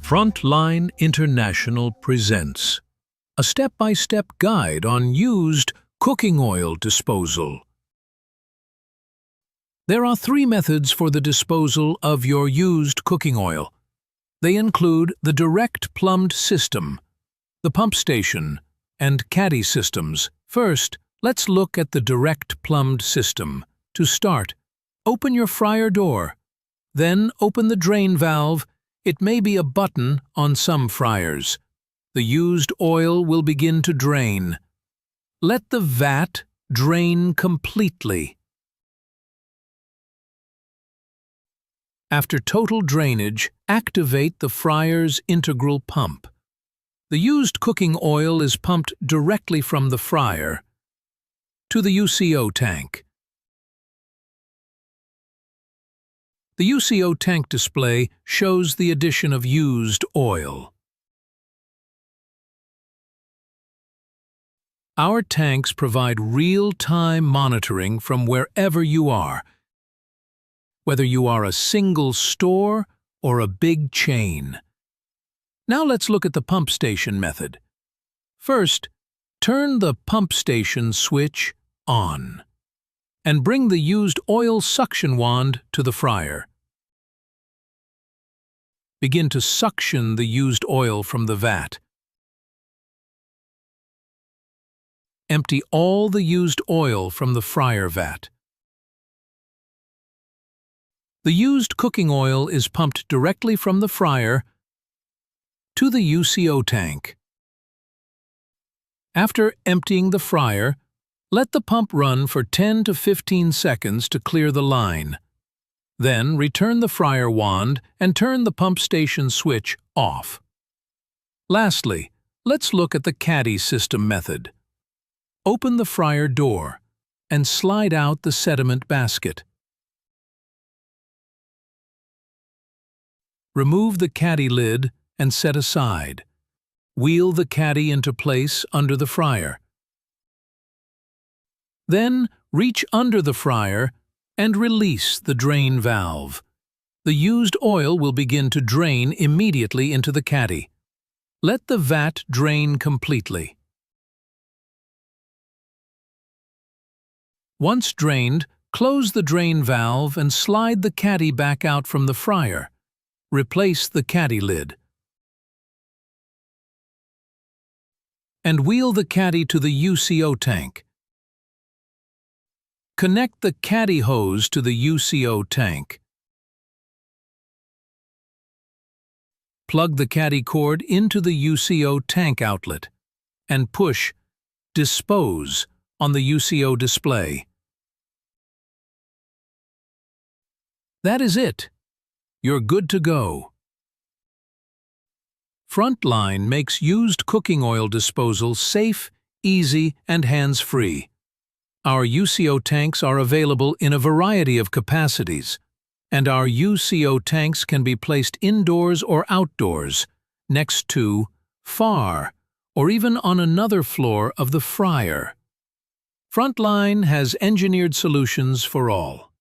Frontline International presents a step-by-step guide on used cooking oil disposal. There are 3 methods for the disposal of your used cooking oil. They include the direct-plumbed system, the pump station, and caddy systems. First, let's look at the direct-plumbed system. To start, open your fryer door. Then open the drain valve. It may be a button on some fryers. The used oil will begin to drain. Let the vat drain completely. After total drainage, activate the fryer's integral pump. The used cooking oil is pumped directly from the fryer to the UCO tank. The UCO tank display shows the addition of used oil. Our tanks provide real-time monitoring from wherever you are, whether you are a single store or a big chain. Now let's look at the pump station method. First, turn the pump station switch on and bring the used oil suction wand to the fryer. Begin to suction the used oil from the vat. Empty all the used oil from the fryer vat. The used cooking oil is pumped directly from the fryer to the UCO tank. After emptying the fryer, let the pump run for 10 to 15 seconds to clear the line. Then return the fryer wand and turn the pump station switch off. Lastly, let's look at the caddy system method. Open the fryer door and slide out the sediment basket. Remove the caddy lid and set aside. Wheel the caddy into place under the fryer. Then reach under the fryer and release the drain valve. The used oil will begin to drain immediately into the caddy. Let the vat drain completely. Once drained, close the drain valve and slide the caddy back out from the fryer. Replace the caddy lid. And wheel the caddy to the UCO tank. Connect the caddy hose to the UCO tank. Plug the caddy cord into the UCO tank outlet and push Dispose on the UCO display. That is it. You're good to go. Frontline makes used cooking oil disposal safe, easy, and hands-free. Our UCO tanks are available in a variety of capacities, and our UCO tanks can be placed indoors or outdoors, next to, far, or even on another floor of the fryer. Frontline has engineered solutions for all.